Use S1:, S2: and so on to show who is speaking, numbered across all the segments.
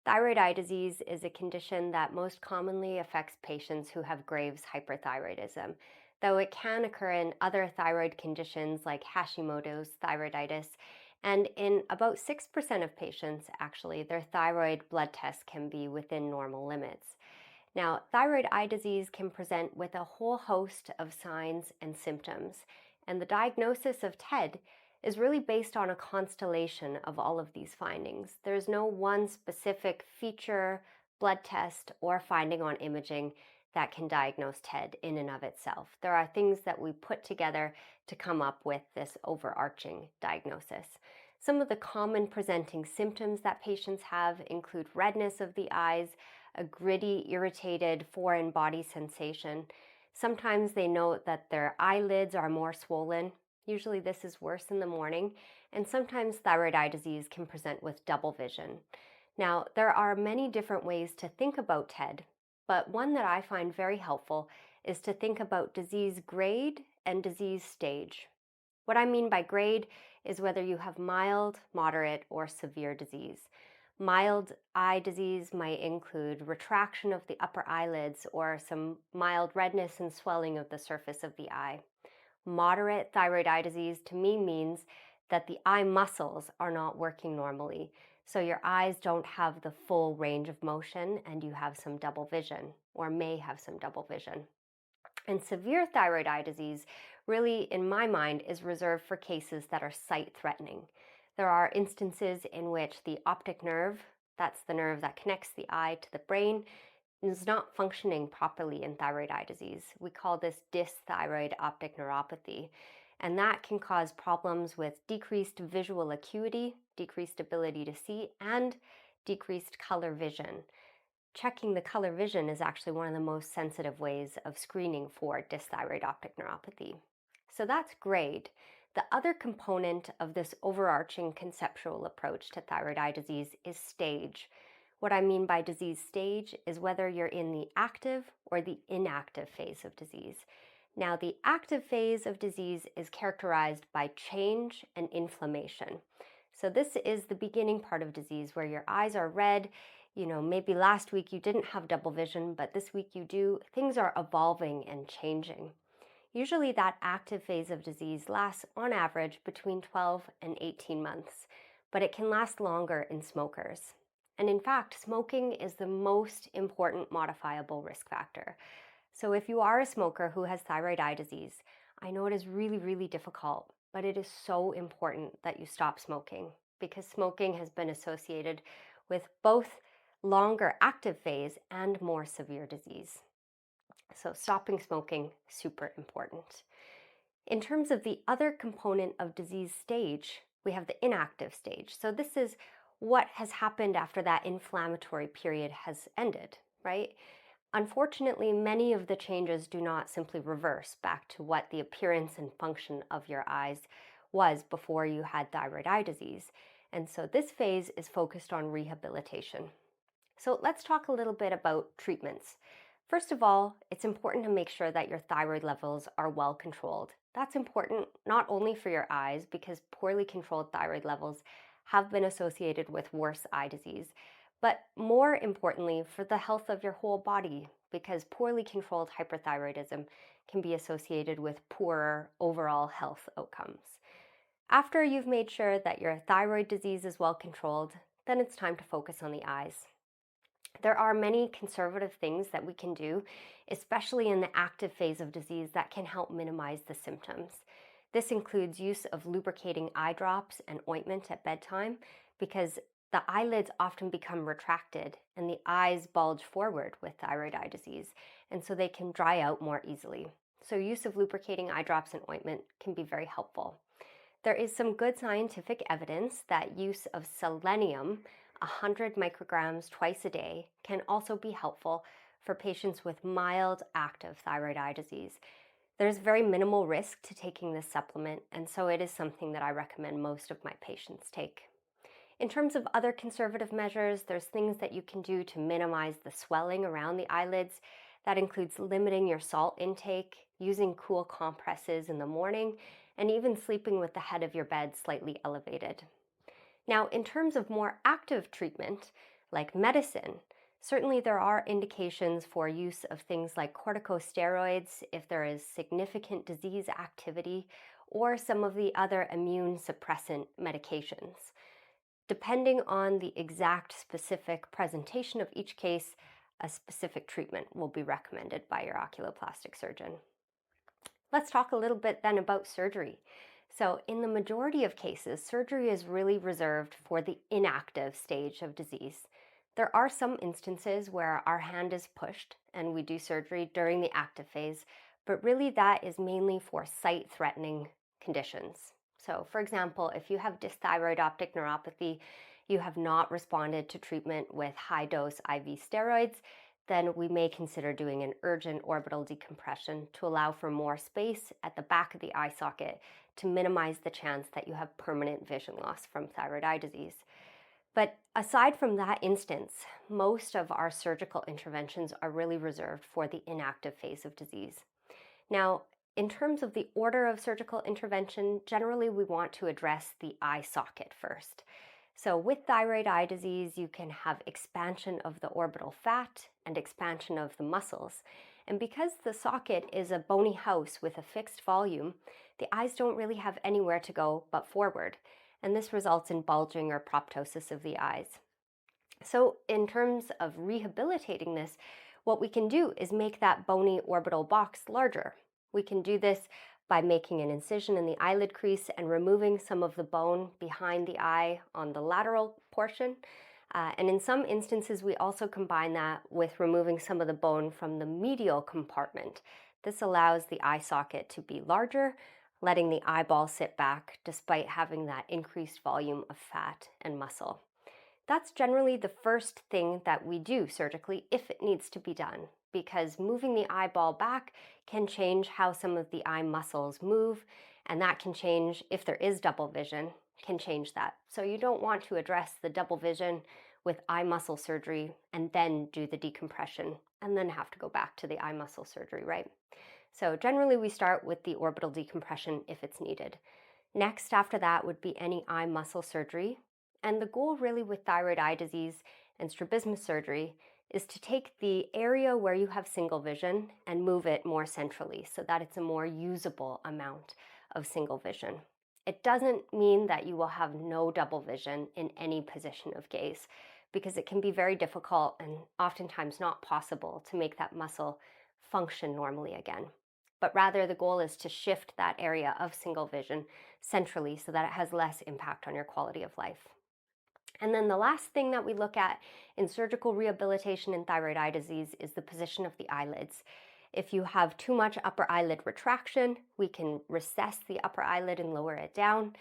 S1: Thyroid eye disease is a condition that most commonly affects patients who have Graves' hyperthyroidism, though it can occur in other thyroid conditions like Hashimoto's thyroiditis. And in about 6% of patients, actually, their thyroid blood tests can be within normal limits. Now, thyroid eye disease can present with a whole host of signs and symptoms, and the diagnosis of TED is really based on a constellation of all of these findings. There's no one specific feature, blood test, or finding on imaging that can diagnose TED in and of itself. There are things that we put together to come up with this overarching diagnosis. Some of the common presenting symptoms that patients have include redness of the eyes, a gritty, irritated, foreign body sensation. Sometimes they note that their eyelids are more swollen. Usually this is worse in the morning, and sometimes thyroid eye disease can present with double vision. Now, there are many different ways to think about TED, but one that I find very helpful is to think about disease grade and disease stage. What I mean by grade is whether you have mild, moderate, or severe disease. Mild eye disease might include retraction of the upper eyelids or some mild redness and swelling of the surface of the eye. Moderate thyroid eye disease to me means that the eye muscles are not working normally. So your eyes don't have the full range of motion and you have some double vision or may have some double vision. And severe thyroid eye disease, really, in my mind, is reserved for cases that are sight threatening. There are instances in which the optic nerve, that's the nerve that connects the eye to the brain, is not functioning properly in thyroid eye disease. We call this dysthyroid optic neuropathy. And that can cause problems with decreased visual acuity, decreased ability to see, and decreased color vision. Checking the color vision is actually one of the most sensitive ways of screening for dysthyroid optic neuropathy. So that's grade. The other component of this overarching conceptual approach to thyroid eye disease is stage. What I mean by disease stage is whether you're in the active or the inactive phase of disease. Now, the active phase of disease is characterized by change and inflammation. So this is the beginning part of disease where your eyes are red. Maybe last week you didn't have double vision, but this week you do. Things are evolving and changing. Usually that active phase of disease lasts on average between 12 and 18 months, but it can last longer in smokers. And in fact, smoking is the most important modifiable risk factor. So if you are a smoker who has thyroid eye disease, I know it is really, really difficult, but it is so important that you stop smoking because smoking has been associated with both longer active phase and more severe disease. So stopping smoking, super important. In terms of the other component of disease stage, we have the inactive stage. So this is what has happened after that inflammatory period has ended, right? Unfortunately, many of the changes do not simply reverse back to what the appearance and function of your eyes was before you had thyroid eye disease. And so this phase is focused on rehabilitation. So let's talk a little bit about treatments. First of all, it's important to make sure that your thyroid levels are well controlled. That's important not only for your eyes, because poorly controlled thyroid levels have been associated with worse eye disease, but more importantly for the health of your whole body, because poorly controlled hyperthyroidism can be associated with poorer overall health outcomes. After you've made sure that your thyroid disease is well controlled, then it's time to focus on the eyes. There are many conservative things that we can do, especially in the active phase of disease, that can help minimize the symptoms. This includes use of lubricating eye drops and ointment at bedtime because the eyelids often become retracted and the eyes bulge forward with thyroid eye disease, and so they can dry out more easily. So use of lubricating eye drops and ointment can be very helpful. There is some good scientific evidence that use of selenium, 100 micrograms twice a day, can also be helpful for patients with mild active thyroid eye disease. There's very minimal risk to taking this supplement, and so it is something that I recommend most of my patients take. In terms of other conservative measures, there's things that you can do to minimize the swelling around the eyelids. That includes limiting your salt intake, using cool compresses in the morning, and even sleeping with the head of your bed slightly elevated. Now, in terms of more active treatment, like medicine. Certainly, there are indications for use of things like corticosteroids if there is significant disease activity, or some of the other immune suppressant medications. Depending on the exact specific presentation of each case, a specific treatment will be recommended by your oculoplastic surgeon. Let's talk a little bit then about surgery. So, in the majority of cases, surgery is really reserved for the inactive stage of disease. There are some instances where our hand is pushed and we do surgery during the active phase, but really that is mainly for sight threatening conditions. So, for example, if you have dysthyroid optic neuropathy, you have not responded to treatment with high dose IV steroids, then we may consider doing an urgent orbital decompression to allow for more space at the back of the eye socket to minimize the chance that you have permanent vision loss from thyroid eye disease. But aside from that instance, most of our surgical interventions are really reserved for the inactive phase of disease. Now, in terms of the order of surgical intervention, generally we want to address the eye socket first. So, with thyroid eye disease, you can have expansion of the orbital fat and expansion of the muscles. And because the socket is a bony house with a fixed volume, the eyes don't really have anywhere to go but forward. And this results in bulging or proptosis of the eyes. So, in terms of rehabilitating this, what we can do is make that bony orbital box larger. We can do this by making an incision in the eyelid crease and removing some of the bone behind the eye on the lateral portion. And in some instances, we also combine that with removing some of the bone from the medial compartment. This allows the eye socket to be larger, letting the eyeball sit back despite having that increased volume of fat and muscle. That's generally the first thing that we do surgically if it needs to be done, because moving the eyeball back can change how some of the eye muscles move, and that can change, if there is double vision, can change that. So you don't want to address the double vision with eye muscle surgery and then do the decompression and then have to go back to the eye muscle surgery, right? So generally we start with the orbital decompression if it's needed. Next after that would be any eye muscle surgery. And the goal really with thyroid eye disease and strabismus surgery is to take the area where you have single vision and move it more centrally so that it's a more usable amount of single vision. It doesn't mean that you will have no double vision in any position of gaze, because it can be very difficult and oftentimes not possible to make that muscle function normally again. But rather, the goal is to shift that area of single vision centrally so that it has less impact on your quality of life. And then the last thing that we look at in surgical rehabilitation in thyroid eye disease is the position of the eyelids. If you have too much upper eyelid retraction, we can recess the upper eyelid and lower it down.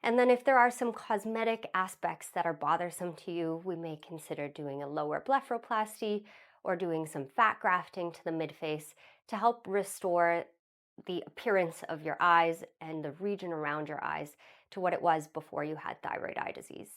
S1: And then if there are some cosmetic aspects that are bothersome to you, we may consider doing a lower blepharoplasty or doing some fat grafting to the midface to help restore the appearance of your eyes and the region around your eyes to what it was before you had thyroid eye disease.